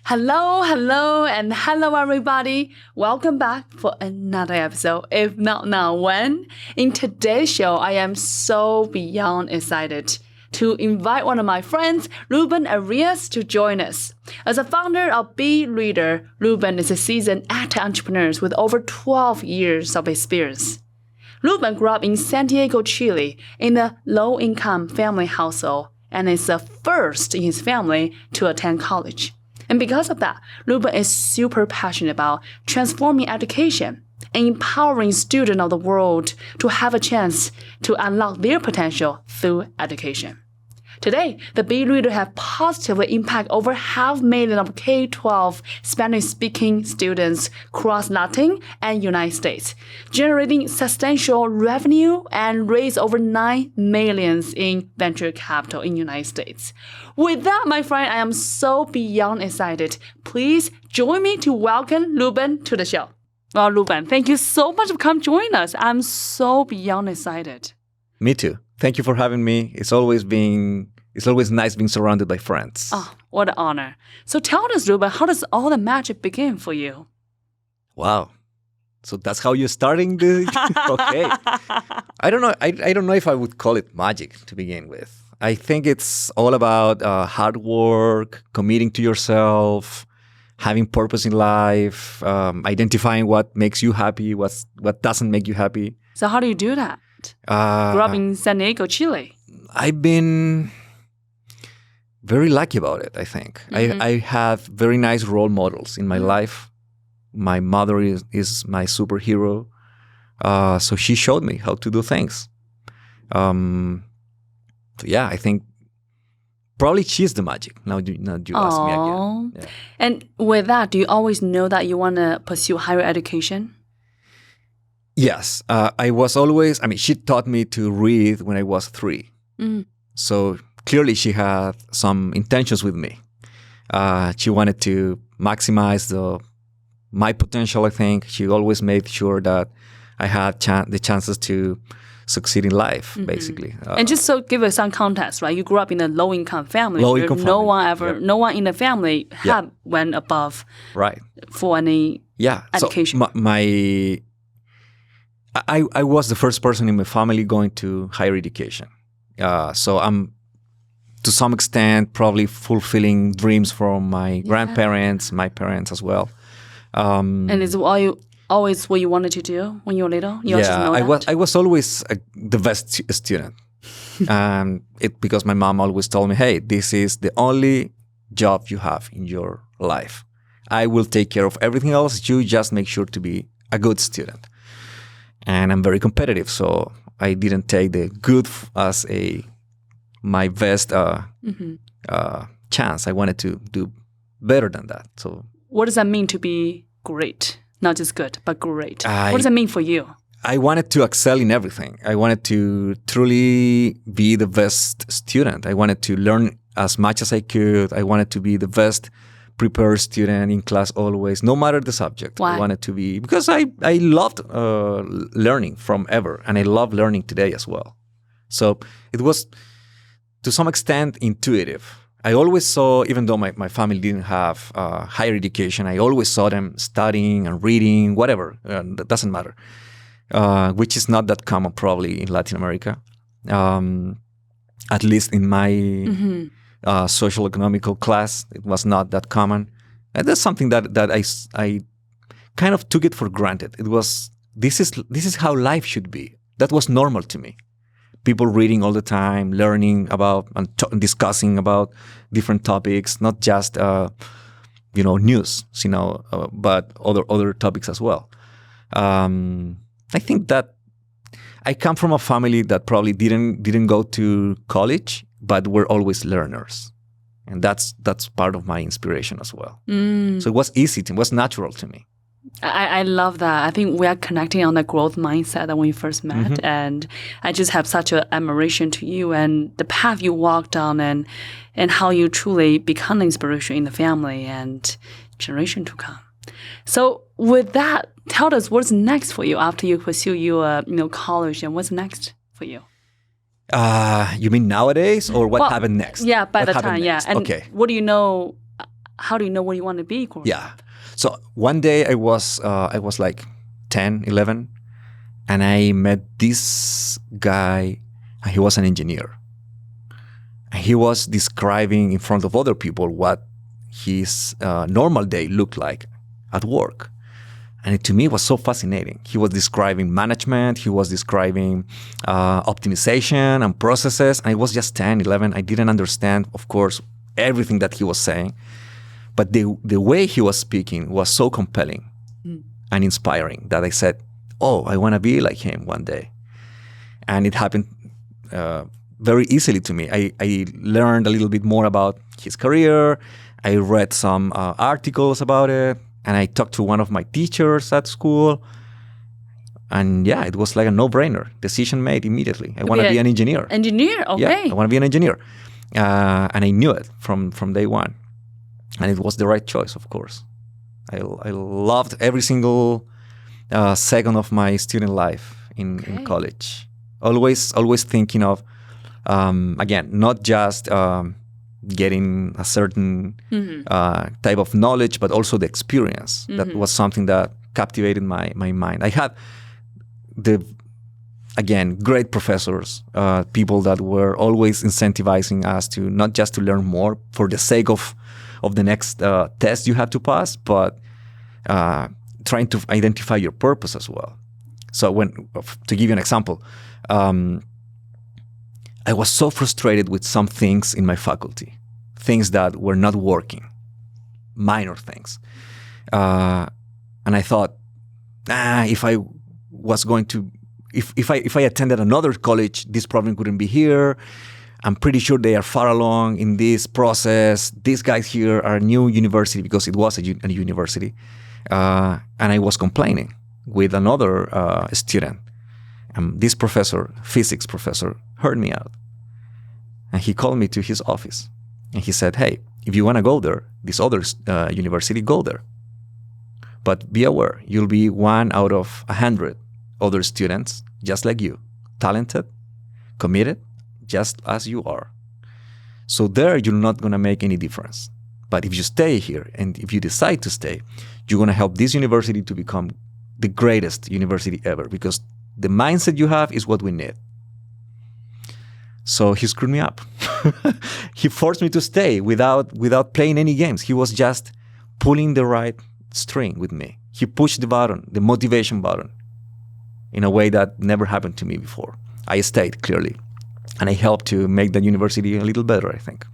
and hello everybody. Welcome back for another episode, If Not Now Wen. In today's show, I am so beyond excited to invite one of my friends, Ruben Arias, to join us. As a founder of Beereaders, Ruben is a seasoned edtech entrepreneur with over 12 years of experience. Ruben grew up in Santiago, Chile, in a low-income family household, and is the first in his family to attend college. And because of that, Ruben is super passionate about transforming education and empowering students of the world to have a chance to unlock their potential through education. Today, the Beereaders have positively impacted over 500,000 of K-12 Spanish-speaking students across Latin and United States, generating substantial revenue and raised over $9 million in venture capital in the United States. With that, my friend, I am so beyond excited. Please join me to welcome Ruben to the show. Well, Ruben, thank you so much for coming join us. I'm so beyond excited. Me too. Thank you for having me. It's always nice being surrounded by friends. Oh, what an honor. So tell us, Ruben, how does all the magic begin for you? Wow. So that's how you're starting the okay. I don't know. I don't know if I would call it magic to begin with. I think it's all about hard work, committing to yourself, having purpose in life, identifying what makes you happy, what doesn't make you happy. So how do you do that? Grew up in San Diego, Chile. I've been very lucky about it, I think. Mm-hmm. I have very nice role models in my life. My mother is my superhero. So she showed me how to do things. So yeah, I think probably she's the magic. Now you ask me again. Yeah. And with that, do you always know that you want to pursue higher education? Yes. She taught me to read when I was 3. Mm. So clearly she had some intentions with me. She wanted to maximize my potential, I think. She always made sure that I had the chances to succeed in life, basically. And just so give us some context, right? You grew up in a low-income family. No one in the family went above for any education. So I was the first person in my family going to higher education. So I'm, to some extent, probably fulfilling dreams from my grandparents, my parents as well. And is always what you wanted to do when you were little? I was always the best student. Because my mom always told me, hey, this is the only job you have in your life. I will take care of everything else. You just make sure to be a good student. And I'm very competitive, so I didn't take the good as my best chance. I wanted to do better than that. So, what does that mean to be great? Not just good, but great. What does that mean for you? I wanted to excel in everything. I wanted to truly be the best student. I wanted to learn as much as I could. I wanted to be the best prepared student in class always, no matter the subject. Why? I wanted to be, because I loved learning from ever, and I love learning today as well. So it was, to some extent, intuitive. I always saw, even though my family didn't have higher education, I always saw them studying and reading, whatever. That doesn't matter, which is not that common probably in Latin America, at least in my social economical class. It was not that common. And that's something that I kind of took it for granted. It was, this is how life should be. That was normal to me. People reading all the time, learning about and discussing about different topics, not just news, but other topics as well. I think that I come from a family that probably didn't go to college, but were always learners, and that's part of my inspiration as well. So it was easy. It was natural to me. I love that. I think we are connecting on the growth mindset that when we first met. And I just have such an admiration to you and the path you walked on and how you truly become an inspiration in the family and generation to come. So with that, tell us what's next for you after you pursue your college, and what's next for you? You mean nowadays, or what happened next? Yeah, by the time, yeah. And okay. what do you know how do you know what you want to be growing Yeah. up? So one day I was like 10, 11, and I met this guy. And he was an engineer. And he was describing in front of other people what his normal day looked like at work. And to me, it was so fascinating. He was describing management. He was describing optimization and processes. And I was just 10, 11. I didn't understand, of course, everything that he was saying. But the way he was speaking was so compelling and inspiring that I said, oh, I want to be like him one day. And it happened very easily to me. I learned a little bit more about his career. I read some articles about it. And I talked to one of my teachers at school. And yeah, it was like a no-brainer. Decision made immediately. I want to be an engineer. Engineer, okay. Yeah, I want to be an engineer. And I knew it from day one. And it was the right choice, of course. I loved every single second of my student life in college. Always thinking of, again, not just getting a certain type of knowledge, but also the experience. That was something that captivated my mind. I had great professors, people that were always incentivizing us to not just to learn more for the sake of the next test you had to pass, but trying to identify your purpose as well. So to give you an example, I was so frustrated with some things in my faculty, things that were not working, minor things. And I thought, if I was going to, if I attended another college, this problem couldn't be here. I'm pretty sure they are far along in this process. These guys here are a new university because it was a university. And I was complaining with another student. And this professor, physics professor, heard me out. And he called me to his office. And he said, hey, if you want to go there, this other university, go there. But be aware, you'll be one out of 100 other students, just like you, talented, committed, just as you are. So there, you're not going to make any difference. But if you stay here and if you decide to stay, you're going to help this university to become the greatest university ever, because the mindset you have is what we need. So he screwed me up. He forced me to stay without playing any games. He was just pulling the right string with me. He pushed the button, the motivation button, in a way that never happened to me before. I stayed, clearly. And I helped to make the university a little better, I think.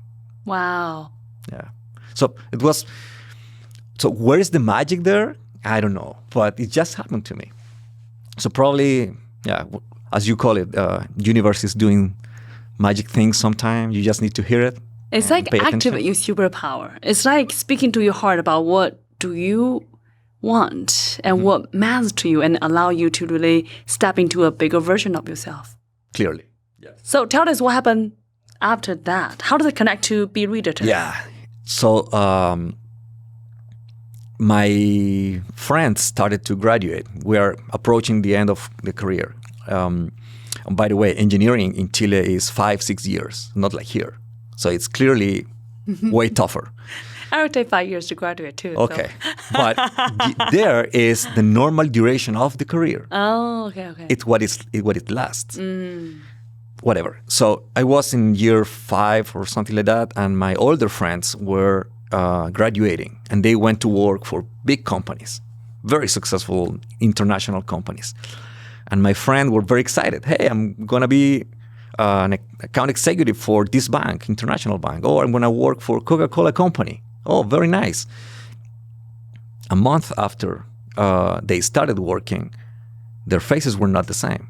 Wow. Yeah. So where is the magic there? I don't know. But it just happened to me. So probably, yeah, as you call it, universe is doing magic things sometimes. You just need to hear it. It's like activate your superpower. It's like speaking to your heart about what do you want and what matters to you, and allow you to really step into a bigger version of yourself. Clearly. Yes. So tell us what happened after that. How does it connect to Beereaders? Yeah. So my friends started to graduate. We are approaching the end of the career. And by the way, engineering in Chile is 5-6 years, not like here. So it's clearly way tougher. I would take 5 years to graduate too. Okay. So. But there is the normal duration of the career. Oh, okay. It's what it lasts. Whatever. So I was in year 5 or something like that, and my older friends were graduating, and they went to work for big companies, very successful international companies. And my friends were very excited. Hey, I'm going to be an account executive for this bank, international bank. Oh, I'm going to work for Coca-Cola company. Oh, very nice. A month after they started working, their faces were not the same.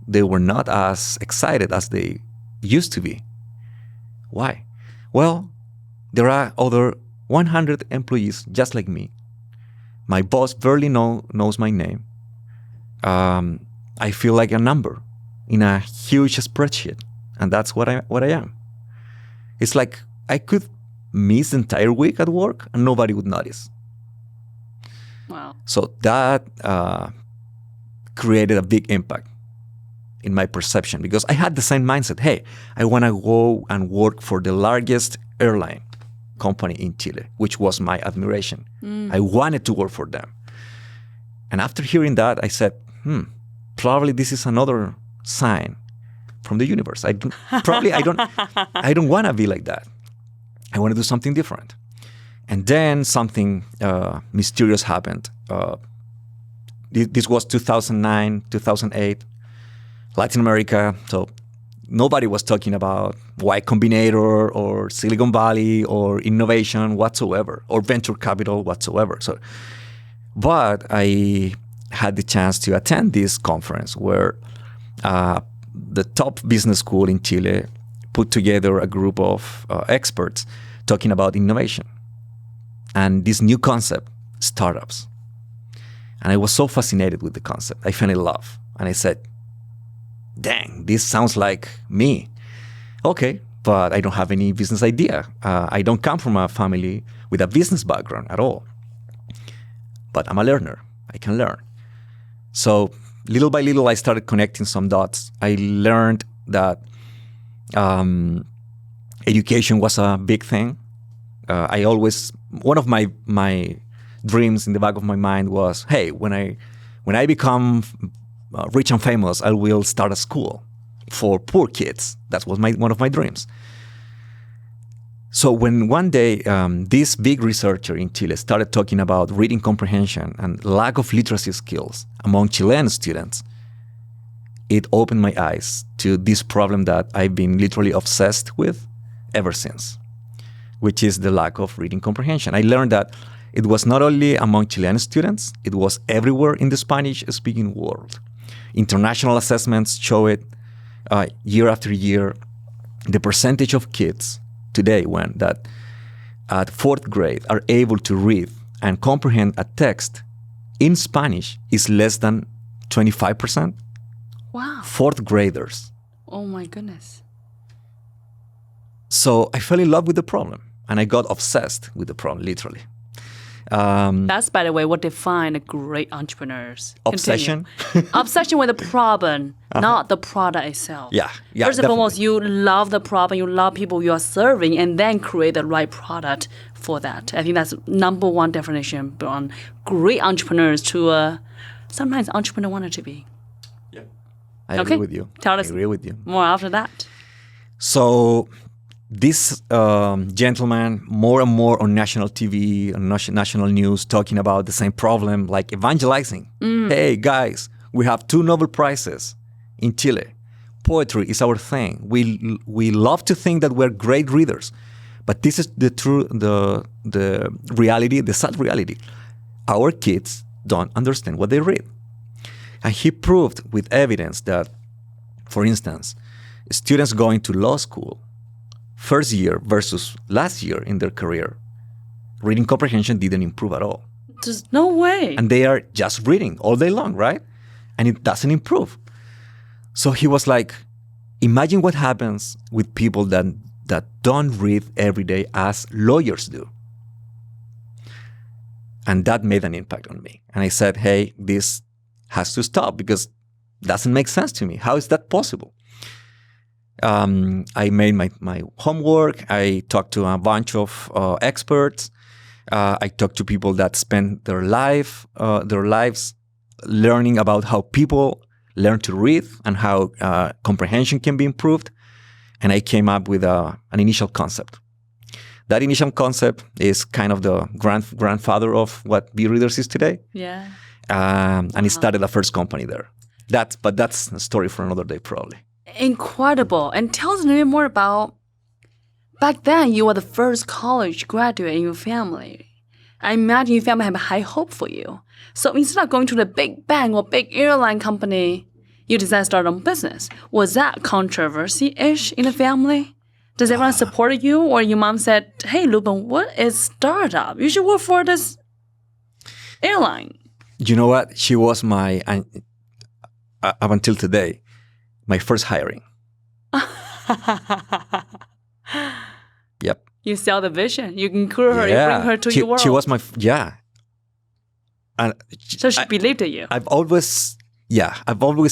They were not as excited as they used to be. Why? Well, there are other 100 employees just like me. My boss barely knows my name. I feel like a number in a huge spreadsheet, and that's what I am. It's like I could miss the entire week at work and nobody would notice. Wow. So that created a big impact in my perception, because I had the same mindset. Hey, I want to go and work for the largest airline company in Chile, which was my admiration. I wanted to work for them. And after hearing that, I said, probably this is another sign from the universe. I don't want to be like that. I want to do something different. And then something mysterious happened. This was 2009, 2008, Latin America. So nobody was talking about Y Combinator or Silicon Valley or innovation whatsoever or venture capital whatsoever. But I had the chance to attend this conference where the top business school in Chile put together a group of experts talking about innovation and this new concept, startups. And I was so fascinated with the concept. I fell in love. And I said, dang, this sounds like me. Okay, but I don't have any business idea. I don't come from a family with a business background at all. But I'm a learner. I can learn. So little by little, I started connecting some dots. I learned that education was a big thing. One of my dreams in the back of my mind was, hey, when I become rich and famous, I will start a school for poor kids. That was one of my dreams. So when one day this big researcher in Chile started talking about reading comprehension and lack of literacy skills among Chilean students, it opened my eyes to this problem that I've been literally obsessed with ever since, which is the lack of reading comprehension. I learned that it was not only among Chilean students, it was everywhere in the Spanish-speaking world. International assessments show it year after year. The percentage of kids today that at fourth grade are able to read and comprehend a text in Spanish is less than 25%. Wow. Fourth graders. Oh my goodness. So I fell in love with the problem and I got obsessed with the problem, literally. That's, by the way, what defines great entrepreneurs. Obsession? Obsession with the problem, not the product itself. Yeah, First and foremost, you love the problem, you love people you are serving, and then create the right product for that. I think that's number one definition on great entrepreneurs to sometimes entrepreneur wanted to be. Yeah, I agree with you. Tell us I agree with you. more after that. So this gentleman, more and more on national TV, on national news, talking about the same problem, like evangelizing. Hey, guys, we have 2 Nobel Prizes in Chile. Poetry is our thing. We love to think that we're great readers. But this is the reality, the sad reality. Our kids don't understand what they read. And he proved with evidence that, for instance, students going to law school, first year versus last year in their career, reading comprehension didn't improve at all. There's no way. And they are just reading all day long, right? And it doesn't improve. So he was like, imagine what happens with people that don't read every day as lawyers do. And that made an impact on me. And I said, hey, this has to stop because it doesn't make sense to me. How is that possible? I made my homework. I talked to a bunch of experts. I talked to people that spend their lives learning about how people learn to read and how comprehension can be improved. And I came up with an initial concept. That initial concept is kind of the grandfather of what Beereaders is today. Yeah. And it started the first company there. But that's a story for another day, probably. Incredible. And tell us a little bit more about, back then you were the first college graduate in your family. I imagine your family had high hope for you. So instead of going to the big bank or big airline company, you decided to start your own business. Was that controversy-ish in the family? Does everyone support you? Or your mom said, hey, Ruben, what is startup? You should work for this airline. You know what? She was my, up until today, my first hiring. Yep. You sell the vision. You include her. You bring her to your world. She was my, And so she believed in you. I've always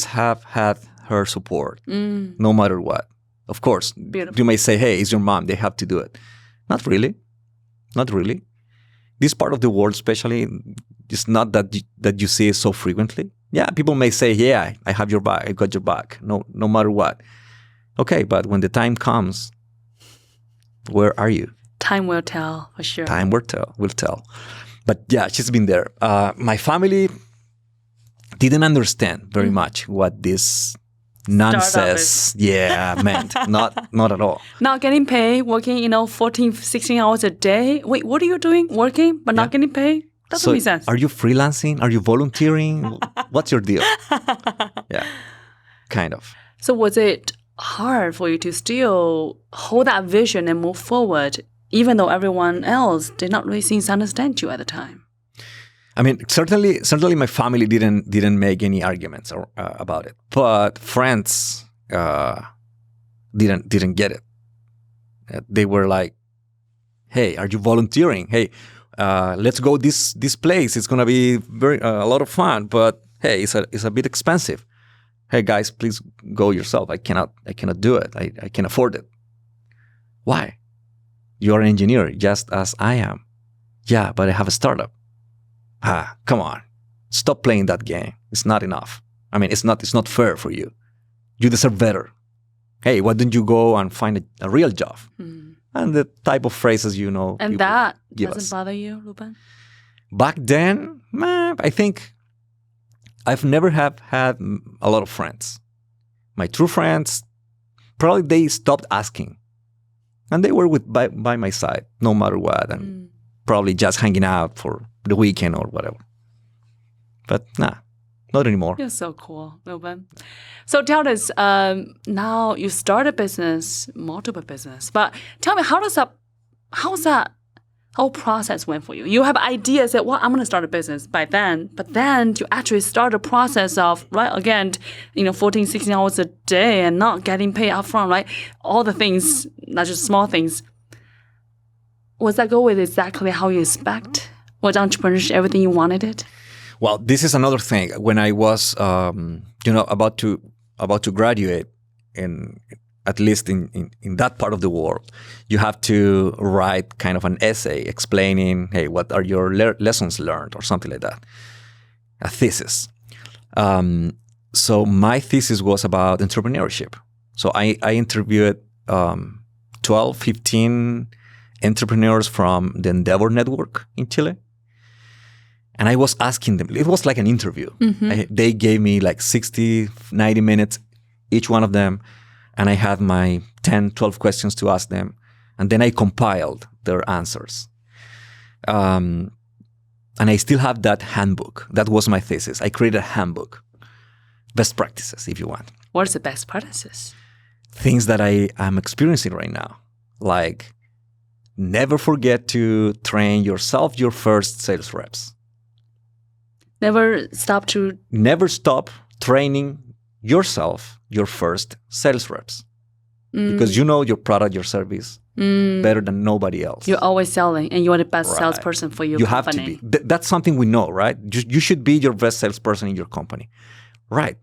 have had her support, no matter what. Of course, Beautiful. You may say, hey, it's your mom. They have to do it. Not really. not really. This part of the world, especially, is not that you see it so frequently. Yeah, people may say, "Yeah, I have your back. I got your back. No matter what." Okay, but when the time comes, where are you? Time will tell, for sure. Time will tell. But yeah, she's been there. My family didn't understand very much what this nonsense meant. Not at all. Not getting paid, working, 14, 16 hours a day. Wait, what are you doing? Working, but not getting paid? Doesn't make sense. Are you freelancing? Are you volunteering? What's your deal? Yeah, kind of. So was it hard for you to still hold that vision and move forward, even though everyone else did not really seem to understand you at the time? I mean, certainly, my family didn't make any arguments about it, but friends didn't get it. They were like, "Hey, are you volunteering? Hey, let's go this place. It's gonna be a lot of fun, but hey, it's a bit expensive. Hey guys, please go yourself. I cannot do it. I can't afford it. Why? You're an engineer, just as I am. Yeah, but I have a startup. Come on. Stop playing that game. It's not enough. I mean, it's not fair for you. You deserve better. Hey, why don't you go and find a real job?" And the type of phrases, And that give doesn't us. bother you, Ruben? Back then, I think I've never had a lot of friends. My true friends, probably they stopped asking. And they were by my side, no matter what. And probably just hanging out for the weekend or whatever. But not anymore. You're so cool, Ruben. So tell us, now you start a business, multiple business, but tell me, how's that whole process went for you? You have ideas that, I'm going to start a business by then, but then you actually start a process of, right, again, 14, 16 hours a day and not getting paid upfront, right? All the things, not just small things. Was that go with exactly how you expect? Was entrepreneurship everything you wanted it? Well, this is another thing. When I was, about to graduate, at least in that part of the world, you have to write kind of an essay explaining, hey, what are your lessons learned or something like that, a thesis. So my thesis was about entrepreneurship. So I interviewed 12, 15 entrepreneurs from the Endeavor network in Chile. And I was asking them, it was like an interview. They gave me like 60, 90 minutes, each one of them. And I had my 10, 12 questions to ask them. And then I compiled their answers. And I still have that handbook. That was my thesis. I created a handbook. Best practices, if you want. What's the best practices? Things that I am experiencing right now. Like, never forget to train yourself, your first sales reps. Never stop training yourself, your first sales reps. Because you know your product, your service better than nobody else. You're always selling and you're the best salesperson for your company. You have to be. That's something we know, right? You should be your best salesperson in your company. Right.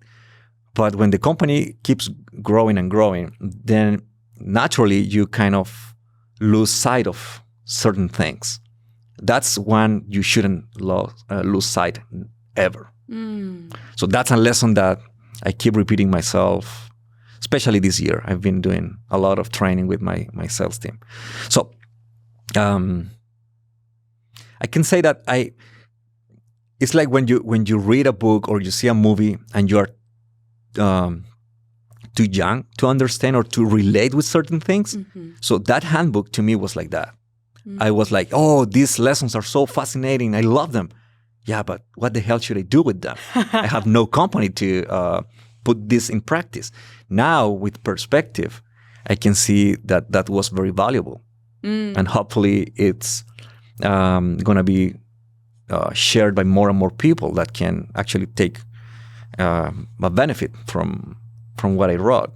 But when the company keeps growing and growing, then naturally you kind of lose sight of certain things. That's one you shouldn't lose sight ever. So that's a lesson that I keep repeating myself, especially this year. I've been doing a lot of training with my sales team. So I can say that it's like when you read a book or you see a movie and you're too young to understand or to relate with certain things. So that handbook to me was like that. I was like, oh, these lessons are so fascinating. I love them. Yeah, but what the hell should I do with them? I have no company to put this in practice. Now, with perspective, I can see that was very valuable. And hopefully it's going to be shared by more and more people that can actually take a benefit from what I wrote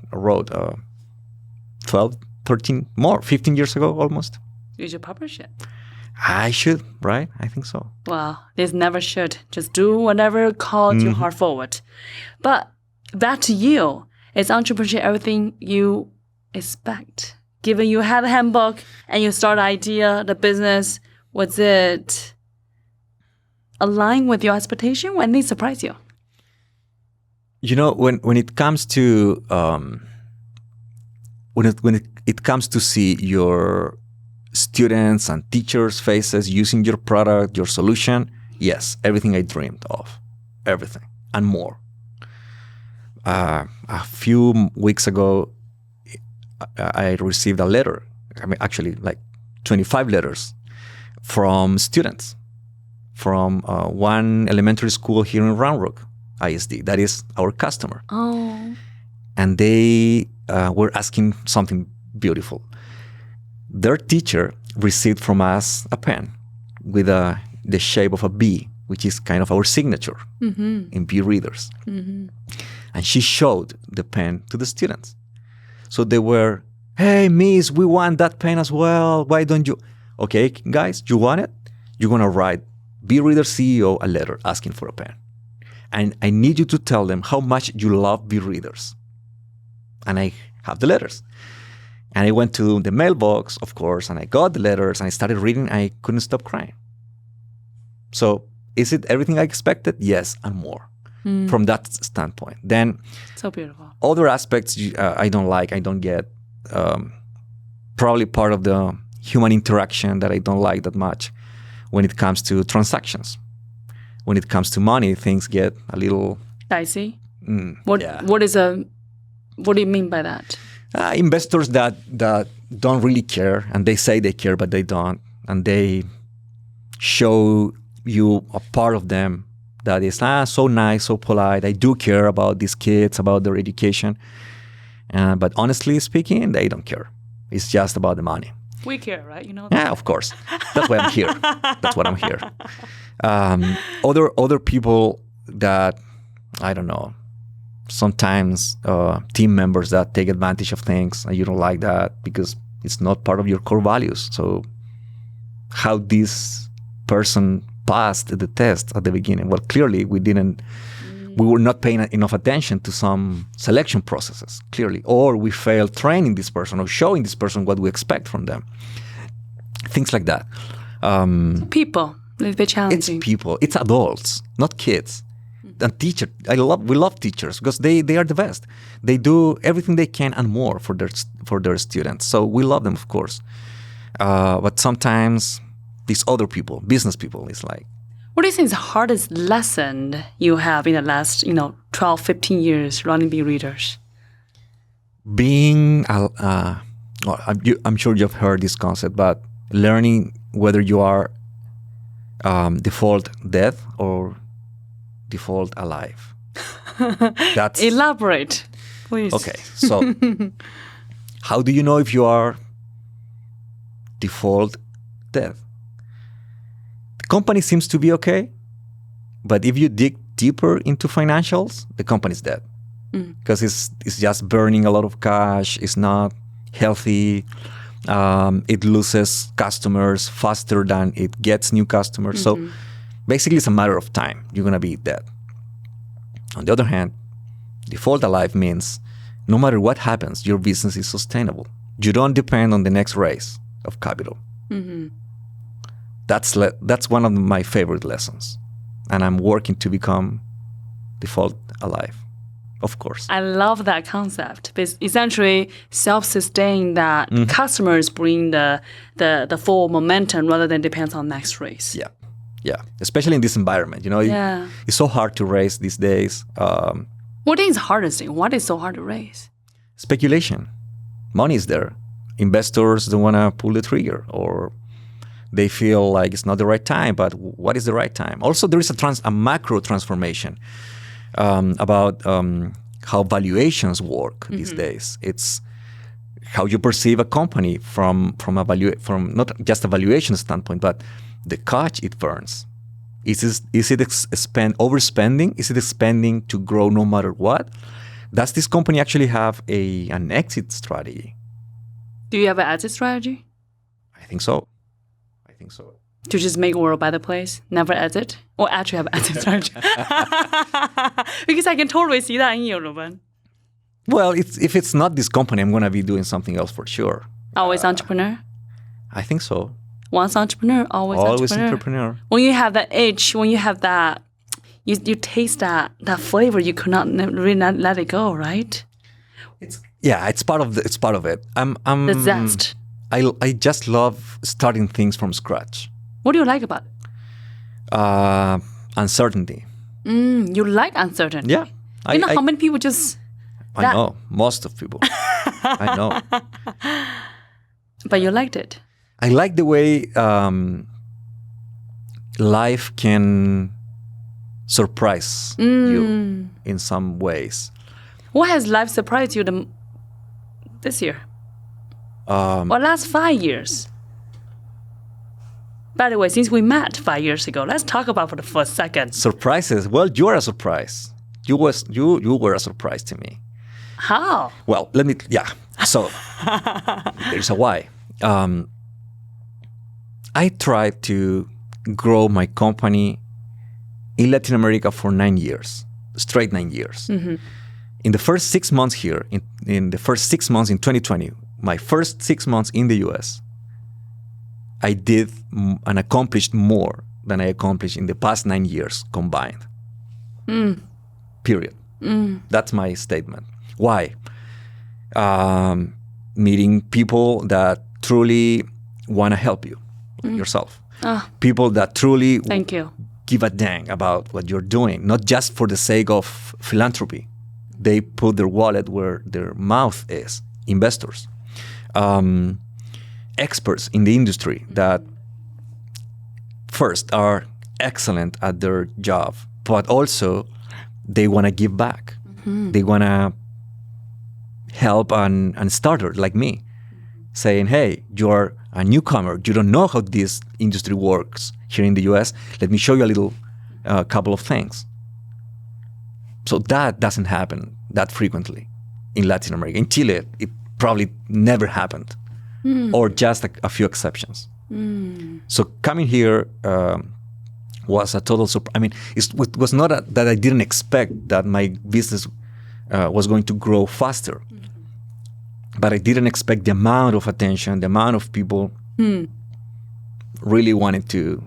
12, 13, 15 years ago almost. You should publish it. I should, right? I think so. Well, this never should. Just do whatever calls your heart forward. But back to you. Is entrepreneurship everything you expect? given you had a handbook and you start the idea, the business, was it aligned with your expectation? When they surprise you? You know, when it comes to when it comes to see your students and teachers' faces using your product, your solution, yes, everything I dreamed of, everything and more. A few weeks ago, I received a letter. I mean, actually, like 25 letters from students from one elementary school here in Round Rock, ISD. That is our customer. Oh. And they were asking something beautiful. Their teacher received from us a pen with the shape of a bee, which is kind of our signature in Beereaders. And she showed the pen to the students. So they were, hey, miss, we want that pen as well. Why don't you? Okay, guys, you want it? You're going to write Beereader CEO a letter asking for a pen. And I need you to tell them how much you love Beereaders. And I have the letters. And I went to the mailbox, of course, and I got the letters and I started reading. I couldn't stop crying. So is it everything I expected? Yes, and more from that standpoint. Then so beautiful. Other aspects I don't like, I don't get. Probably part of the human interaction that I don't like that much when it comes to transactions. When it comes to money, things get a little dicey. What do you mean by that? Investors that don't really care, and they say they care, but they don't, and they show you a part of them that is so nice, so polite. I do care about these kids, about their education, but honestly speaking, they don't care. It's just about the money. We care, right? You know. Yeah, of course. That's why I'm here. That's what I'm here. Other people that I don't know. Sometimes team members that take advantage of things, and you don't like that because it's not part of your core values. So how this person passed the test at the beginning? Well, clearly we were not paying enough attention to some selection processes, clearly. Or we failed training this person or showing this person what we expect from them. Things like that. People, a little bit challenging. It's people. It's adults, not kids. And teachers, we love teachers because they are the best. They do everything they can and more for their students. So we love them, of course. But sometimes these other people, business people, is like. What do you think is the hardest lesson you have in the last, 12, 15 years running Beereaders? Being, I'm sure you've heard this concept, but learning whether you are default dead or default alive. That's elaborate, please. Okay, so how do you know if you are default dead? The company seems to be okay, but if you dig deeper into financials, the company's dead because it's just burning a lot of cash. It's not healthy. It loses customers faster than it gets new customers. So basically, it's a matter of time. You're going to be dead. On the other hand, default alive means no matter what happens, your business is sustainable. You don't depend on the next raise of capital. That's one of my favorite lessons. And I'm working to become default alive, of course. I love that concept. Because essentially, self-sustain that customers bring the full momentum rather than depends on next raise. Yeah, especially in this environment. It's so hard to raise these days. What is the hardest thing? What is so hard to raise? Speculation. Money is there. Investors don't want to pull the trigger, or they feel like it's not the right time. But what is the right time? Also, there is a macro transformation about how valuations work these days. It's how you perceive a company from not just a valuation standpoint, but the cash it burns. Is it overspending? Is it spending to grow no matter what? Does this company actually have an exit strategy? Do you have an exit strategy? I think so. To just make world better place, never exit, or actually have an exit strategy? Because I can totally see that in you, Ruben. Well, if it's not this company, I'm going to be doing something else for sure. Always entrepreneur? I think so. Once entrepreneur, always entrepreneur. When you have that itch, when you have that, you taste that flavor, you could not really not let it go, right? It's part of it. I'm The zest. I just love starting things from scratch. What do you like about it? Uncertainty. You like uncertainty. Yeah. You know how many people just... I know. Most of people. I know. But you liked it. I like the way life can surprise you in some ways. What has life surprised you this year? Or last 5 years? By the way, since we met 5 years ago, let's talk about it for a second. Surprises? Well, you are a surprise. You were a surprise to me. How? Well, So there's a why. I tried to grow my company in Latin America for 9 years, straight 9 years. Mm-hmm. In the first 6 months here, in the first 6 months in 2020, my first 6 months in the US, I did and accomplished more than I accomplished in the past 9 years combined. Period. That's my statement. Why? Meeting people that truly want to help you yourself. People that truly Thank you. give a dang about what you're doing, not just for the sake of philanthropy. They put their wallet where their mouth is. Investors. Experts in the industry that first are excellent at their job, but also they want to give back. They want to help an starter like me, saying, hey, you're a newcomer. You don't know how this industry works here in the US. Let me show you a little couple of things. So that doesn't happen that frequently in Latin America. In Chile, it probably never happened, or just a few exceptions. So coming here was a total surprise. I mean, it was not that I didn't expect that my business was going to grow faster, but I didn't expect the amount of attention, the amount of people really wanted to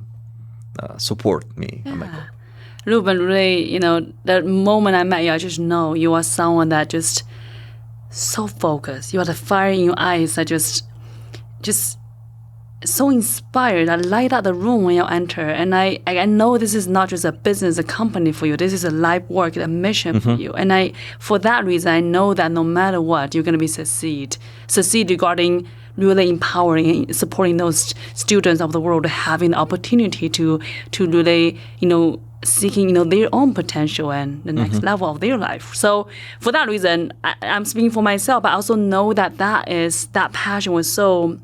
support me. And my company. Ruben, really, the moment I met you, I just know you are someone that just so focused. You have the fire in your eyes that just so inspired. I light up the room when you enter. And I know this is not just a business, a company for you. This is a life work, a mission for you. And for that reason, I know that no matter what, you're going to be succeed regarding really empowering and supporting those students of the world, having the opportunity to really, seeking, their own potential and the next level of their life. So for that reason, I'm speaking for myself, but I also know that that passion was so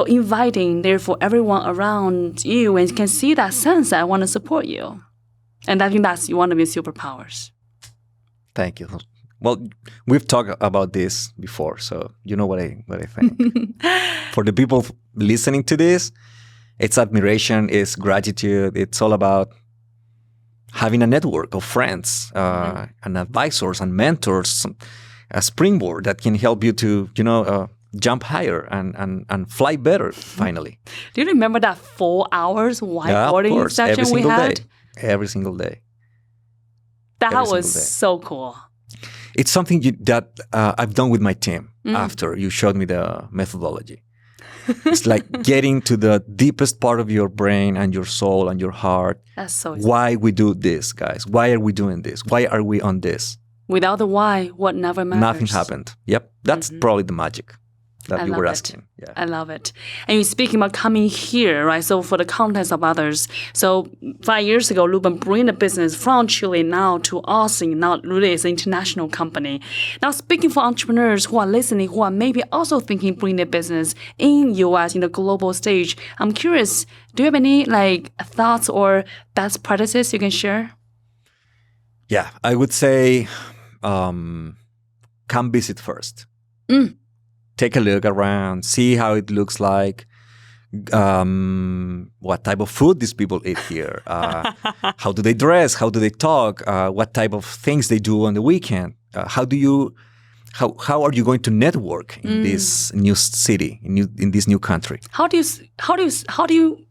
inviting there for everyone around you, and you can see that sense that I want to support you. And I think that's one of your superpowers. Thank you. Well, we've talked about this before, so you know what I think. For the people listening to this, it's admiration, it's gratitude. It's all about having a network of friends and advisors and mentors, a springboard that can help you to, jump higher and fly better, finally. Do you remember that 4 hours whiteboarding session we had? Every single day. That was so cool. It's something that I've done with my team after you showed me the methodology. It's like getting to the deepest part of your brain and your soul and your heart. That's so exciting. Why we do this, guys? Why are we doing this? Why are we on this? Without the why, what never matters. Nothing happened. Yep. That's probably the magic that you were asking. Yeah. I love it. And you're speaking about coming here, right? So for the context of others. So 5 years ago, Ruben bring the business from Chile now to Austin. Now really it's an international company. Now speaking for entrepreneurs who are listening, who are maybe also thinking bring their business in US, in the global stage, I'm curious, do you have any thoughts or best practices you can share? Yeah, I would say come visit first. Take a look around, see how it looks like, what type of food these people eat here, how do they dress, how do they talk, what type of things they do on the weekend, how do you how are you going to network in this new city, in this new country? How do you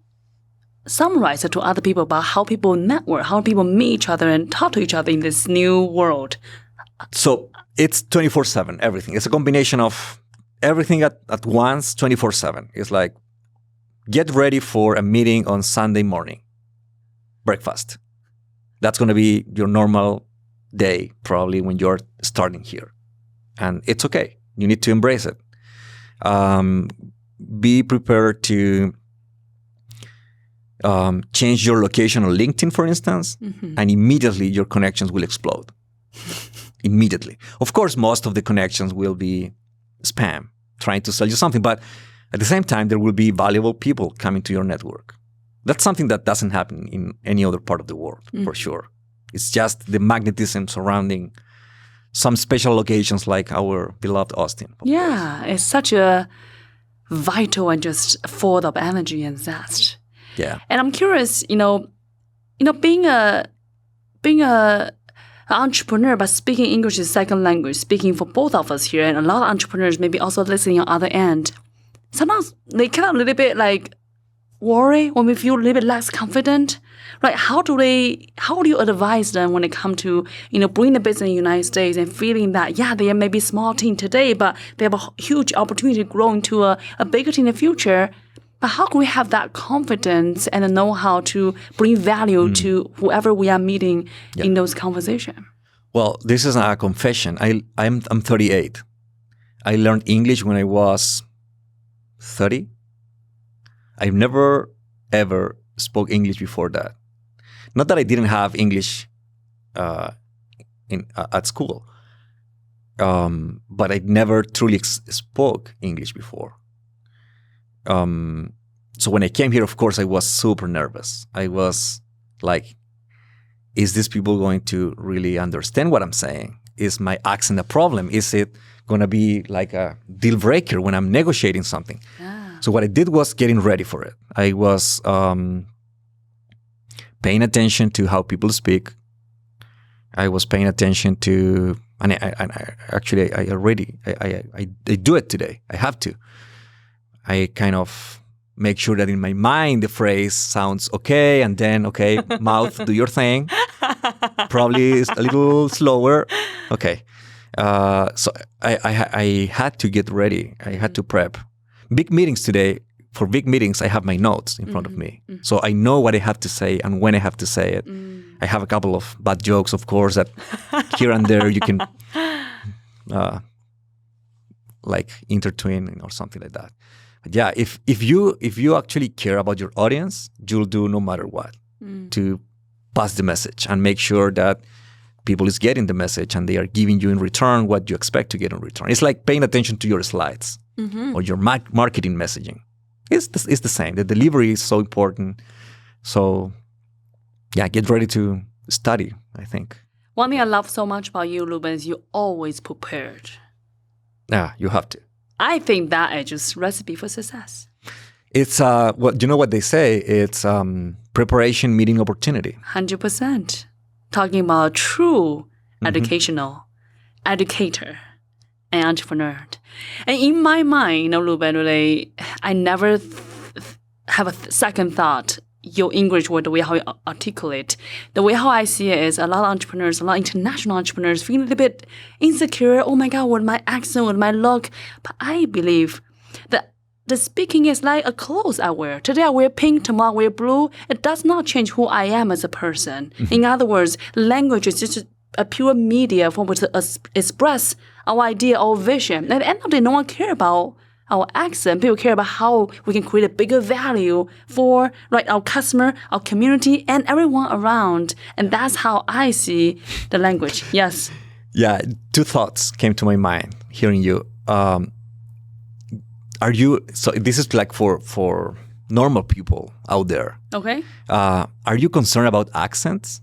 summarize it to other people about how people network, how people meet each other and talk to each other in this new world? So it's 24/7, everything. It's a combination of everything at once, 24/7. It's like, get ready for a meeting on Sunday morning, breakfast. That's going to be your normal day, probably, when you're starting here. And it's okay. You need to embrace it. Be prepared to change your location on LinkedIn, for instance, and immediately your connections will explode. Immediately. Of course, most of the connections will be spam, trying to sell you something. But at the same time, there will be valuable people coming to your network. That's something that doesn't happen in any other part of the world, for sure. It's just the magnetism surrounding some special locations like our beloved Austin. Yeah, it's such a vital and just full of energy and zest. Yeah. And I'm curious, being an entrepreneur, but speaking English is second language, speaking for both of us here, and a lot of entrepreneurs maybe also listening on the other end, sometimes they kind of a little bit like worry or maybe feel a little bit less confident. Right? How do you advise them when it comes to, bringing the business in the United States and feeling that, yeah, they may be a small team today, but they have a huge opportunity to grow into a bigger team in the future. But how can we have that confidence and the know-how to bring value to whoever we are meeting in those conversations? Well, this is a confession. I'm 38. I learned English when I was 30. I've never, ever spoke English before that. Not that I didn't have English at school, but I never truly spoke English before. So when I came here, of course, I was super nervous. I was like, is these people going to really understand what I'm saying? Is my accent a problem? Is it going to be like a deal breaker when I'm negotiating something? So what I did was getting ready for it. I was paying attention to how people speak. I was paying attention to, and I do it today. I have to. I kind of make sure that in my mind the phrase sounds okay, and then okay, mouth, do your thing. Probably a little slower. Okay. So I had to get ready. I had to prep. Big meetings today. For big meetings, I have my notes in front of me. So I know what I have to say and when I have to say it. I have a couple of bad jokes, of course, that here and there you can like intertwine or something like that. But yeah, if you actually care about your audience, you'll do no matter what to pass the message and make sure that people is getting the message and they are giving you in return what you expect to get in return. It's like paying attention to your slides or your marketing messaging. It's the same. The delivery is so important. So, yeah, get ready to study, I think. One thing I love so much about you, Ruben, is you're always prepared. Yeah, you have to. I think that is just recipe for success. It's, you know what they say? It's preparation meeting opportunity. 100%. Talking about a true educator and entrepreneur. And in my mind, Ruben, really, I never have a second thought. Your English word, the way how you articulate, the way how I see it is a lot of entrepreneurs, a lot of international entrepreneurs feel a little bit insecure. Oh my God, what my accent, what my look. But I believe that the speaking is like a clothes I wear. Today I wear pink, tomorrow I wear blue. It does not change who I am as a person. In other words, language is just a pure media for which to express our idea, our vision. At the end of the day, no one cares about our accent. People care about how we can create a bigger value for our customer, our community, and everyone around. And that's how I see the language. Yes. Yeah, two thoughts came to my mind hearing you. Are you, so this is like for normal people out there. Okay. Are you concerned about accents?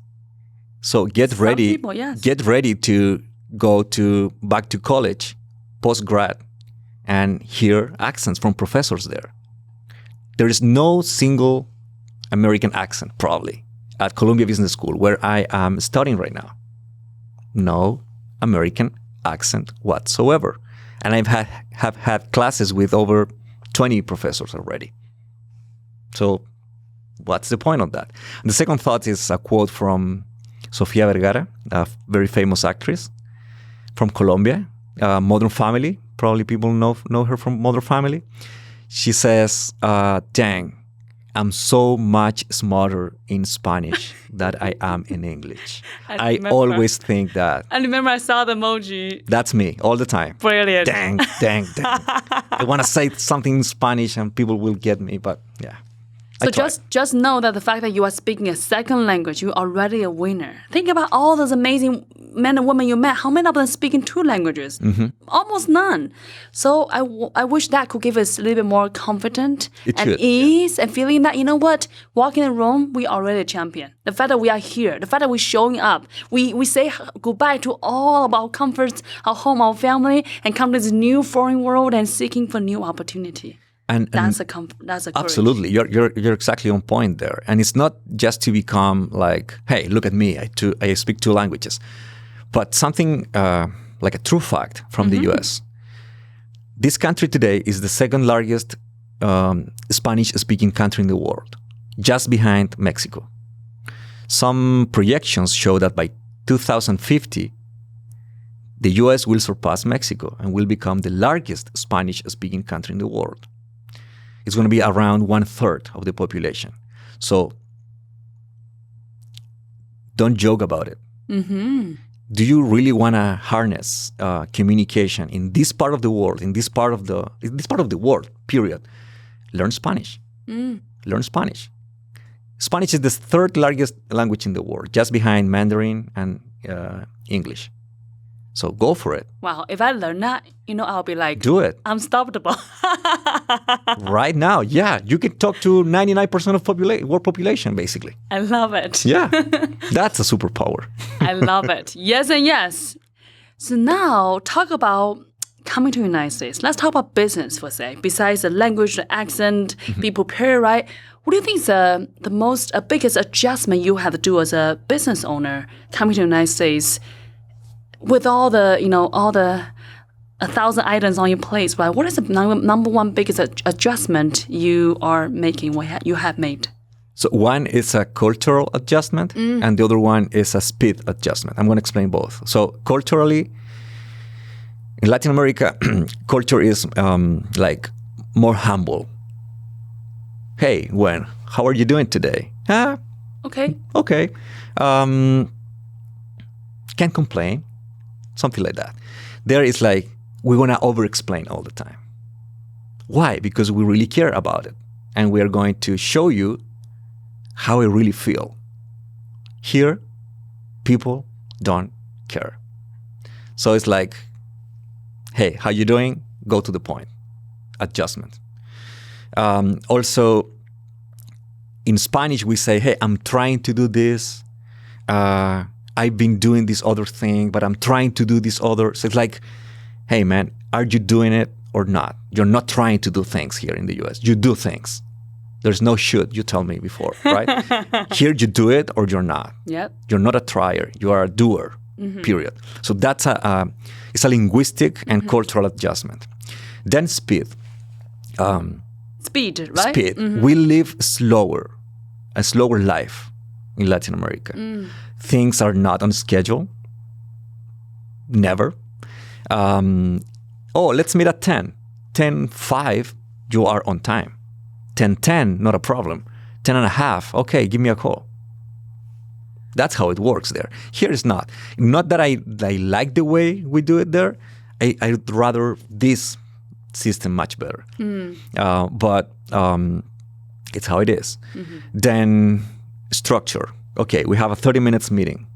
So get ready. People, yes. Get ready to go back to college, post-grad, and hear accents from professors there. There is no single American accent, probably, at Columbia Business School, where I am studying right now. No American accent whatsoever. And have had classes with over 20 professors already. So what's the point of that? And the second thought is a quote from Sofia Vergara, a very famous actress from Colombia, Modern Family. Probably people know her from Modern Family. She says, dang, I'm so much smarter in Spanish than I am in English. I always think that. I remember I saw the emoji. That's me all the time. Brilliant. Dang. I want to say something in Spanish and people will get me, but yeah. So just know that the fact that you are speaking a second language, you're already a winner. Think about all those amazing men and women you met. How many of them speak in 2 languages? Almost none. So I wish that could give us a little bit more confidence ease and feeling that, you know what, walking in the room, we are already a champion. The fact that we are here, the fact that we're showing up, we say goodbye to all of our comforts, our home, our family, and come to this new foreign world and seeking for new opportunity. And that's a courage. Absolutely, you're exactly on point there. And it's not just to become like, hey, look at me, I speak 2 languages, but something like a true fact from the U.S. This country today is the second largest Spanish-speaking country in the world, just behind Mexico. Some projections show that by 2050, the U.S. will surpass Mexico and will become the largest Spanish-speaking country in the world. It's going to be around 1/3 of the population. So don't joke about it. Do you really want to harness communication in this part of the world, in this part of the world, period? Learn Spanish. Learn Spanish. Spanish is the 3rd largest language in the world, just behind Mandarin and English. So go for it. Wow. If I learn that, I'll be like, do it. Unstoppable. Right now. Yeah. You can talk to 99% of world population, basically. I love it. Yeah. That's a superpower. I love it. Yes and yes. So now talk about coming to the United States. Let's talk about business for a sec. Besides the language, the accent, be prepared, right? What do you think is the biggest adjustment you have to do as a business owner coming to the United States? With all the, 1,000 items on your plate, right? What is the number one biggest adjustment you are making, you have made? So one is a cultural adjustment, and the other one is a speed adjustment. I'm going to explain both. So culturally, in Latin America, culture is like more humble. Hey, Wen, how are you doing today? Okay. Can't complain. Something like that. There is like, we want to over-explain all the time. Why? Because we really care about it. And we are going to show you how I really feel. Here, people don't care. So it's like, hey, how you doing? Go to the point. Adjustment. Also, in Spanish, we say, hey, I'm trying to do this. I've been doing this other thing, but I'm trying to do this other. So it's like, hey, man, are you doing it or not? You're not trying to do things here in the U.S. You do things. There's no should, you told me before, right? Here you do it or you're not. Yep. You're not a trier. You are a doer, period. So that's it's a linguistic and cultural adjustment. Then speed. Speed, right? Speed. We live a slower life in Latin America. Things are not on schedule. Never. Let's meet at 10. 10:05, you are on time. 10:10, not a problem. 10:30, okay, give me a call. That's how it works there. Here it's not. Not that I like the way we do it there. I'd rather this system much better. But it's how it is. Then structure. Okay, we have a 30 minutes meeting.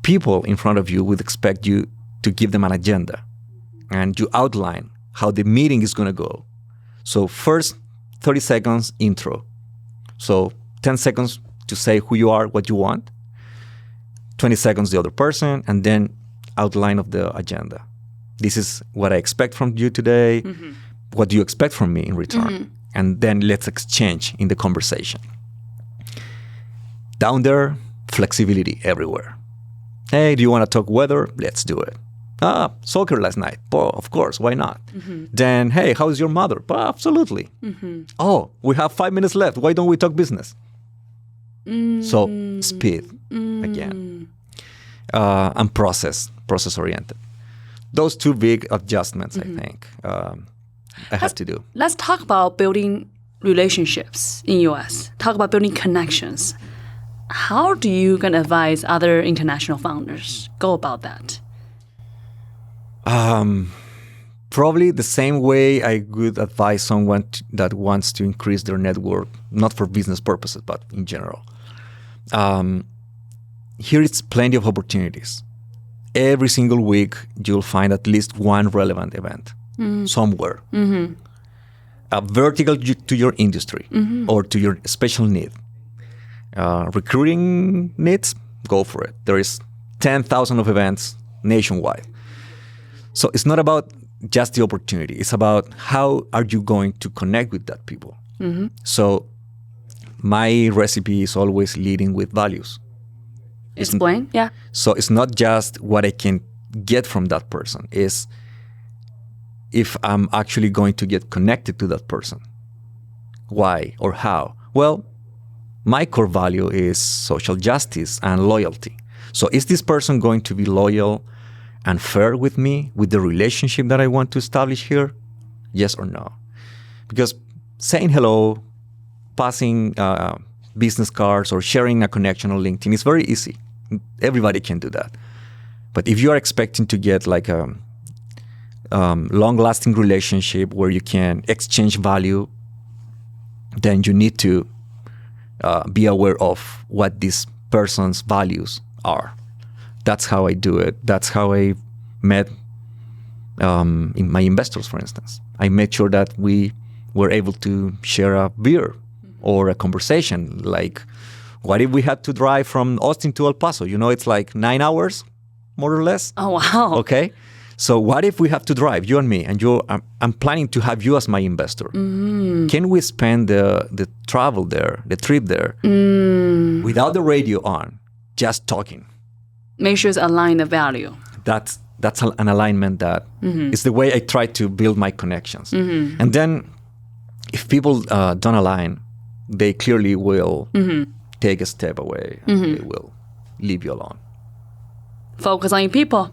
People in front of you would expect you to give them an agenda. And you outline how the meeting is going to go. So first, 30 seconds intro. So 10 seconds to say who you are, what you want. 20 seconds the other person, and then outline of the agenda. This is what I expect from you today. What do you expect from me in return? And then let's exchange in the conversation. Down there, flexibility everywhere. Hey, do you want to talk weather? Let's do it. Soccer last night. Oh, of course, why not? Then, hey, how's your mother? Absolutely. Oh, we have 5 minutes left. Why don't we talk business? So speed again, and process oriented. Those two big adjustments, I think, I have to do. Let's talk about building relationships in US. Talk about building connections. How do you gonna advise other international founders go about that? Probably the same way I would advise someone that wants to increase their network, not for business purposes, but in general. Here it's plenty of opportunities. Every single week, you'll find at least one relevant event somewhere. Vertical to your industry or to your special need. Recruiting needs, go for it. There is 10,000 of events nationwide. So it's not about just the opportunity. It's about how are you going to connect with that people. So my recipe is always leading with values. Explain, yeah. So it's not just what I can get from that person. It's if I'm actually going to get connected to that person. Why or how? Well, my core value is social justice and loyalty. So is this person going to be loyal and fair with me, with the relationship that I want to establish here? Yes or no? Because saying hello, passing business cards, or sharing a connection on LinkedIn is very easy. Everybody can do that. But if you are expecting to get like a long-lasting relationship where you can exchange value, then you need to be aware of what this person's values are. That's how I do it. That's how I met in my investors, for instance. I made sure that we were able to share a beer or a conversation. Like, what if we had to drive from Austin to El Paso? You know, it's like 9 hours, more or less. Oh, wow. Okay. So what if we have to drive, you and me, and I'm planning to have you as my investor. Can we spend the travel there, the trip there, without the radio on, just talking? Make sure it's align the value. That's an alignment that is the way I try to build my connections. And then if people don't align, they clearly will take a step away and they will leave you alone. Focus on your people.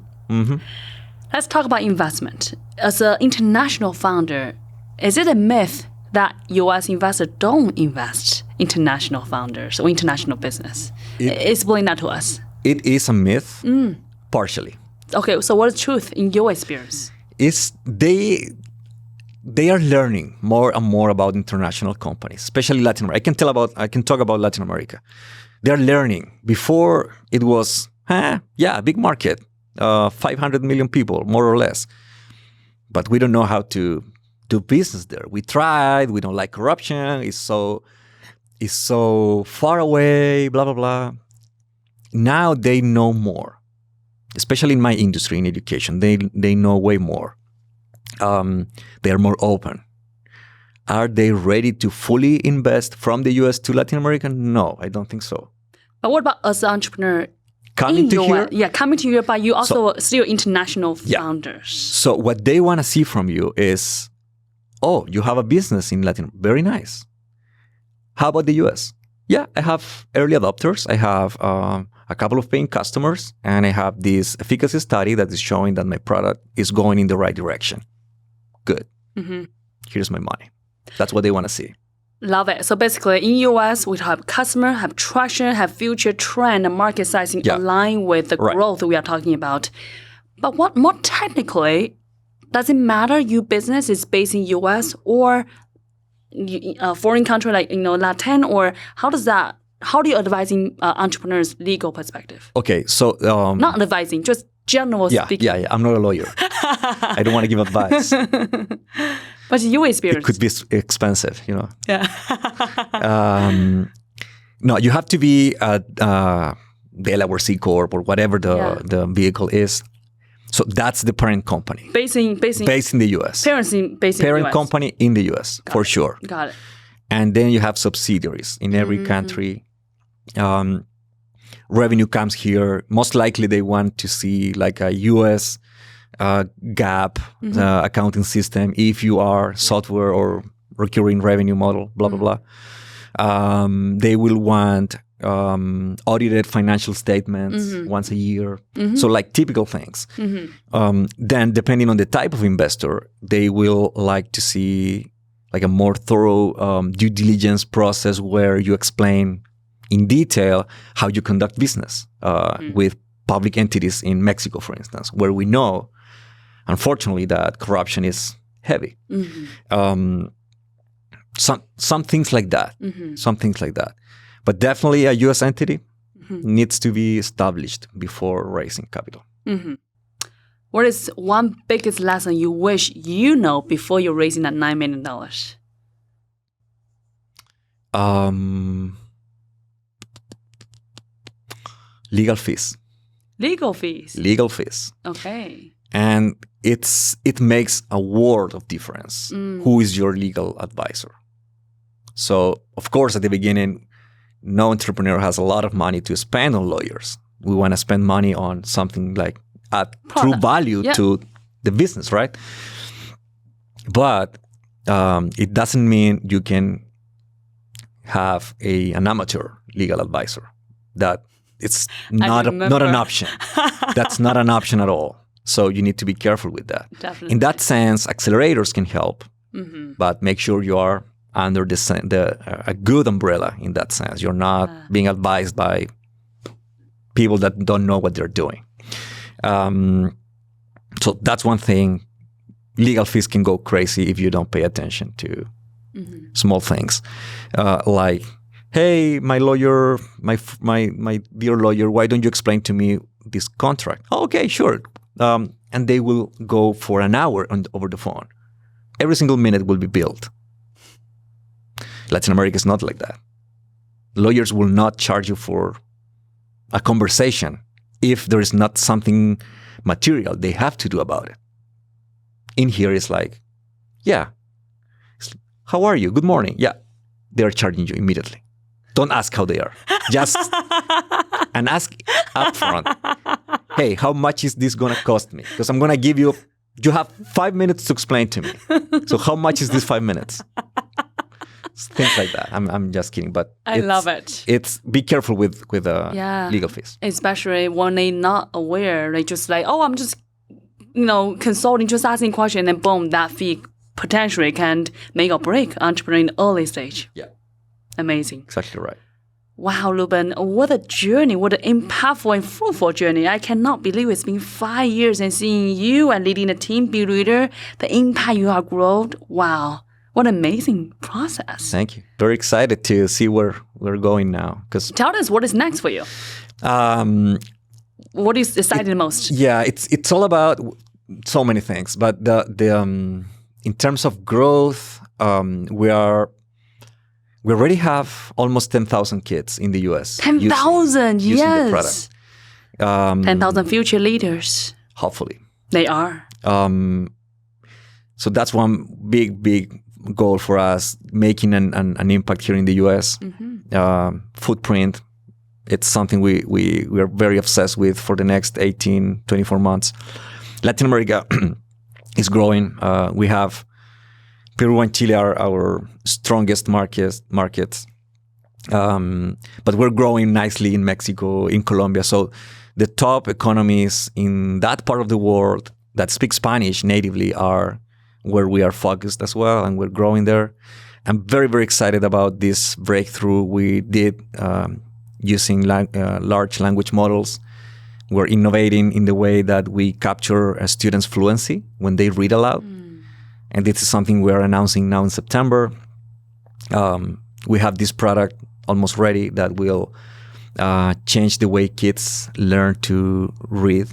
Let's talk about investment. As an international founder, is it a myth that U.S. investors don't invest international founders or international business? Explain that to us. It is a myth, partially. Okay, so what is truth in your experience? It's they are learning more and more about international companies, especially Latin America. I can talk about Latin America. They're learning. Before it was, a big market. 500 million people, more or less. But we don't know how to do business there. We tried. We don't like corruption. It's so far away, blah, blah, blah. Now they know more, especially in my industry, in education. They know way more. They are more open. Are they ready to fully invest from the U.S. to Latin America? No, I don't think so. But what about as an entrepreneur? Coming to here? Yeah, coming to Europe, but you also still international founders. So what they want to see from you is, oh, you have a business in Latin. Very nice. How about the US? Yeah, I have early adopters. I have a couple of paying customers, and I have this efficacy study that is showing that my product is going in the right direction. Good. Here's my money. That's what they want to see. Love it. So basically, in US, we have customer, have traction, have future trend, and market sizing align with the growth we are talking about. But what more technically, does it matter your business is based in US or a foreign country like Latin, or how do you advise entrepreneurs legal perspective? Okay, so not advising, just general speaking. Yeah. I'm not a lawyer. I don't want to give advice. But your experience. It could be expensive, Yeah. No, you have to be a Delaware C Corp or whatever the vehicle is. So that's the parent company. Based in the U.S. Parent Parent company in the U.S. for sure. Got it. And then you have subsidiaries in every country. Revenue comes here. Most likely they want to see like a U.S. GAAP, the accounting system, if you are software or recurring revenue model, blah, blah, blah. They will want audited financial statements once a year. So like typical things. Then depending on the type of investor, they will like to see like a more thorough due diligence process where you explain in detail how you conduct business with public entities in Mexico, for instance, where we know, unfortunately, that corruption is heavy. Some things like that. Some things like that. But definitely a U.S. entity needs to be established before raising capital. What is one biggest lesson you wish you know before you're raising that $9 million? Legal fees. Legal fees. Legal fees. Okay. And it makes a world of difference. Who is your legal advisor? So, of course, at the beginning, no entrepreneur has a lot of money to spend on lawyers. We want to spend money on something like add true value to the business, right? But it doesn't mean you can have an amateur legal advisor. That it's not an option. That's not an option at all. So you need to be careful with that. Definitely. In that sense, accelerators can help, but make sure you are under a good umbrella in that sense. You're not being advised by people that don't know what they're doing. So that's one thing. Legal fees can go crazy if you don't pay attention to small things. Like, hey, my lawyer, my dear lawyer, why don't you explain to me this contract? Oh, okay, sure. And they will go for an hour over the phone. Every single minute will be billed. Latin America is not like that. Lawyers will not charge you for a conversation if there is not something material they have to do about it. In here, it's like, yeah, how are you? Good morning. Yeah, they're charging you immediately. Don't ask how they are. Just and ask upfront. Hey, how much is this going to cost me? Because I'm going to give you have 5 minutes to explain to me. So how much is this 5 minutes? Things like that. I'm just kidding, but I love it. It's be careful with legal fees, especially when they're not aware. They just like, oh, I'm just consulting, just asking a question, and boom, that fee potentially can make or break entrepreneur in the early stage. Yeah, amazing. Exactly right. Wow, Ruben, what a journey! What an impactful and fruitful journey! I cannot believe it's been 5 years and seeing you and leading the team Beereader, the impact you have grown. Wow. What an amazing process. Thank you. Very excited to see where we're going now. Tell us what is next for you. What is exciting the most? Yeah, it's all about so many things. But in terms of growth, we already have almost 10,000 kids in the US. 10,000, yes. Using the product. 10,000 future leaders. Hopefully. They are. So that's one big goal for us, making an impact here in the US. Footprint, it's something we are very obsessed with for the next 18, 24 months. Latin America is growing. We have Peru and Chile are our strongest markets. But we're growing nicely in Mexico, in Colombia. So the top economies in that part of the world that speak Spanish natively are where we are focused as well, and we're growing there. I'm very, very excited about this breakthrough we did using large language models. We're innovating in the way that we capture a student's fluency when they read aloud. And this is something we are announcing now in September. We have this product almost ready that will change the way kids learn to read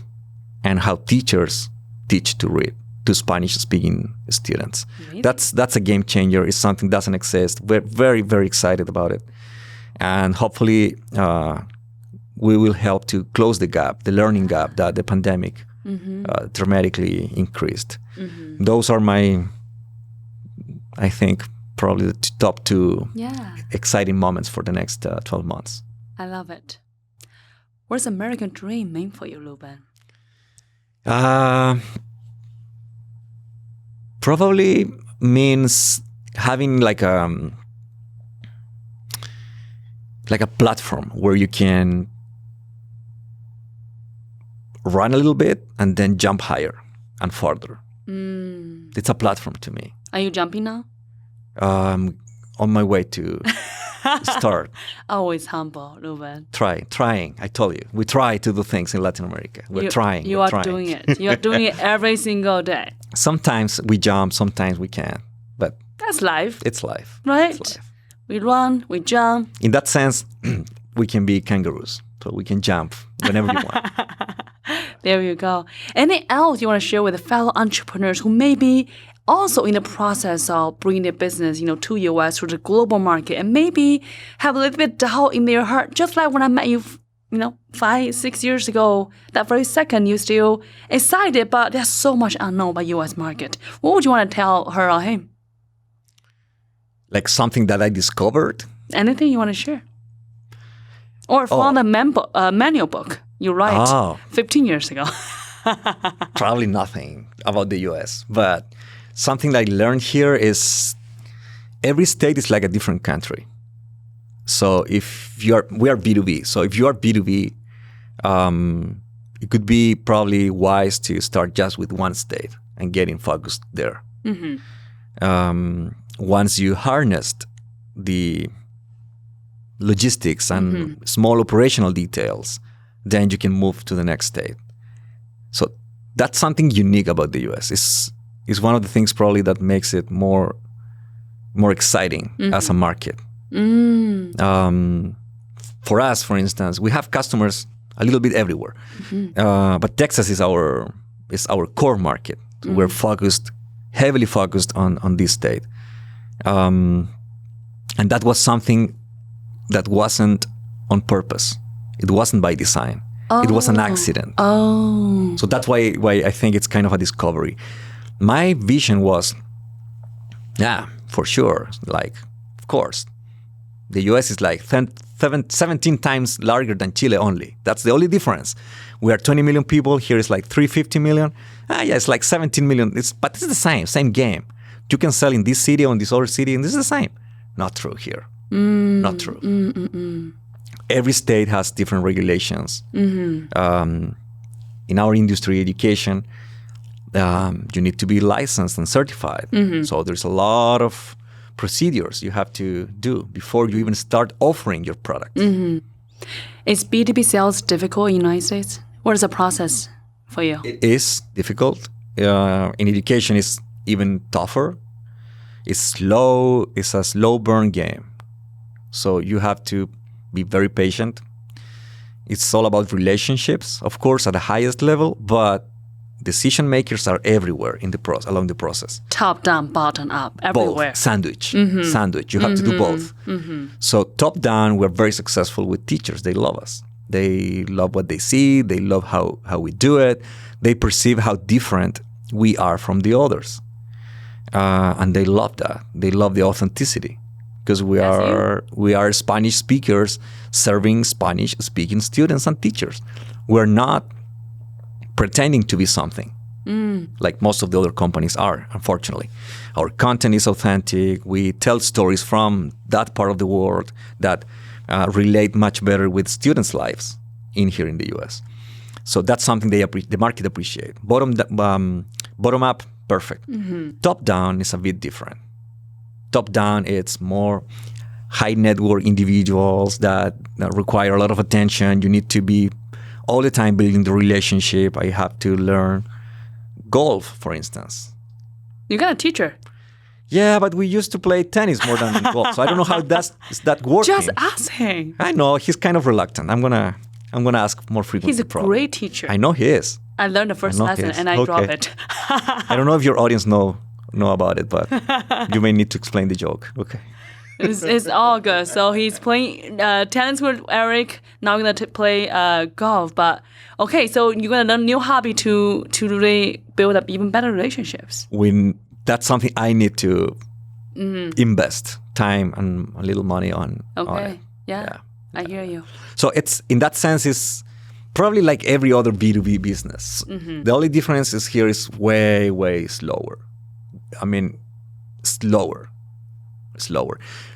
and how teachers teach to read to Spanish-speaking students. Really? That's a game changer. It's something that doesn't exist. We're very, very excited about it. And hopefully we will help to close the gap, the learning gap that the pandemic dramatically increased. Those are I think, probably the top two exciting moments for the next 12 months. I love it. What's American dream mean for you, Ruben? Probably means having like a platform where you can run a little bit and then jump higher and further. It's a platform to me. Are you jumping now? On my way to start. Always humble, Ruben. Trying. I told you, we try to do things in Latin America. We're trying. You are doing it. You are doing it every single day. Sometimes we jump, sometimes we can't. But that's life. It's life. Right? It's life. We run, we jump. In that sense, we can be kangaroos. So we can jump whenever you want. There you go. Anything else you want to share with fellow entrepreneurs who may be also in the process of bringing their business, to US, to the global market, and maybe have a little bit doubt in their heart, just like when I met you, 5-6 years ago, that very second you're still excited, but there's so much unknown about US market. What would you want to tell her or him? Like something that I discovered? Anything you want to share? Or from the manual book you write 15 years ago. Probably nothing about the US, but something I learned here is every state is like a different country. So we are B2B. So if you are B2B, it could be probably wise to start just with one state and getting focused there. Once you harnessed the logistics and small operational details, then you can move to the next state. So that's something unique about the US. It's one of the things probably that makes it more exciting as a market. For us, for instance, we have customers a little bit everywhere, but Texas is our core market. We're heavily focused on this state, and that was something that wasn't on purpose. It wasn't by design. It was an accident. So that's why I think it's kind of a discovery. My vision was, for sure, of course, the US is 17 times larger than Chile only. That's the only difference. We are 20 million people. Here is 350 million. It's 17 million. But it's the same game. You can sell in this city or in this other city, and this is the same. Not true here. Not true. Every state has different regulations. In our industry, education, you need to be licensed and certified. So there's a lot of procedures you have to do before you even start offering your product. Is B2B sales difficult in the United States? What is the process for you? It is difficult. In education, it's even tougher. It's slow. It's a slow burn game. So you have to be very patient. It's all about relationships, of course, at the highest level, but decision makers are everywhere along the process. Top down, bottom up, everywhere. Both. Sandwich. You have to do both. So top down, we're very successful with teachers. They love us. They love what they see. They love how we do it. They perceive how different we are from the others. And they love that. They love the authenticity. Because we are Spanish speakers serving Spanish-speaking students and teachers. We're not pretending to be something like most of the other companies are, unfortunately. Our content is authentic. We tell stories from that part of the world that relate much better with students' lives here in the U.S. So that's something the market appreciate. Bottom up, perfect. Top down is a bit different. Top down, it's more high network individuals that require a lot of attention. You need to be all the time building the relationship. I have to learn golf, for instance. You got a teacher. Yeah, but we used to play tennis more than golf, so I don't know how is that working. Just ask him. I know he's kind of reluctant. I'm gonna ask more frequently. He's a great teacher. I know he is. I learned the first lesson and I dropped it. I don't know if your audience know about it, but you may need to explain the joke. Okay. It's all good. So he's playing tennis with Eric. Now we're gonna play golf. But okay, so you're gonna learn a new hobby to really build up even better relationships. That's something I need to invest time and a little money on. Okay. On it. Yeah. I hear you. So it's in that sense it's probably like every other B2B business. The only difference is here is way, way slower. I mean, slower.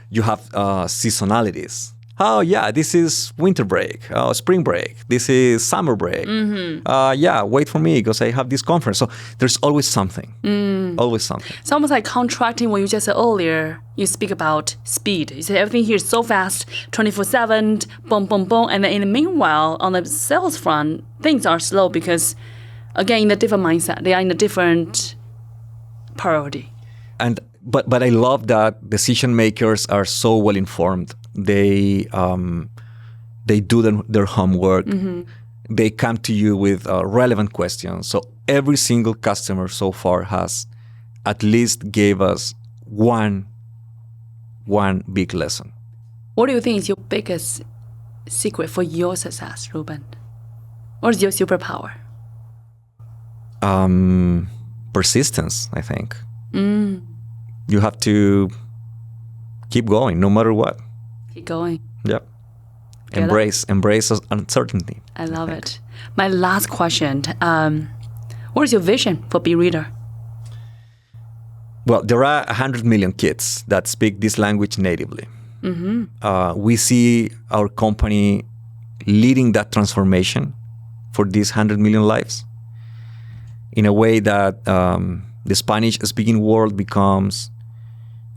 You have seasonalities. Oh, yeah, this is winter break, spring break. This is summer break. Yeah, wait for me because I have this conference. So there's always something. Always something. It's almost like contracting what you just said earlier. You speak about speed. You say everything here is so fast, 24/7, boom, boom, boom. And then in the meanwhile, on the sales front, things are slow because, again, in a different mindset. They are in a different priority. But I love that decision makers are so well informed. They do their homework. They come to you with relevant questions. So every single customer so far has at least gave us one big lesson. What do you think is your biggest secret for your success, Ruben? What is your superpower? Persistence, I think. You have to keep going no matter what. Keep going. Yep. Embrace uncertainty. I love it. My last question. What is your vision for Beereader? Well, there are 100 million kids that speak this language natively. We see our company leading that transformation for these 100 million lives in a way that the Spanish-speaking world becomes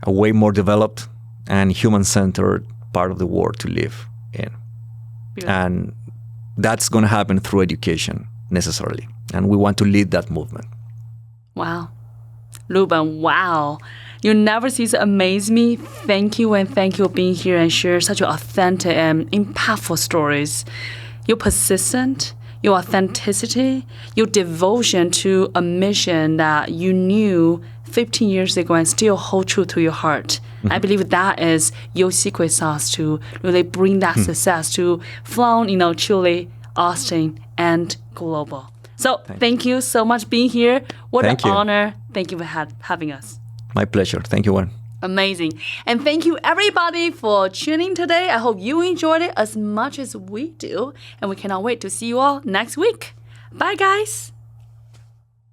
a way more developed and human-centered part of the world to live in. Yeah. And that's going to happen through education, necessarily. And we want to lead that movement. Wow. Ruben, wow. You never cease to amaze me. Thank you, and thank you for being here and share such authentic and impactful stories. You're persistent, your authenticity, your devotion to a mission that you knew 15 years ago and still hold true to your heart. I believe that is your secret sauce to really bring that success to flown, Chile, Austin, and global. So thank you so much being here. What an honor. Thank you for having us. My pleasure. Thank you, Wen. Amazing. And thank you, everybody, for tuning today. I hope you enjoyed it as much as we do. And we cannot wait to see you all next week. Bye, guys.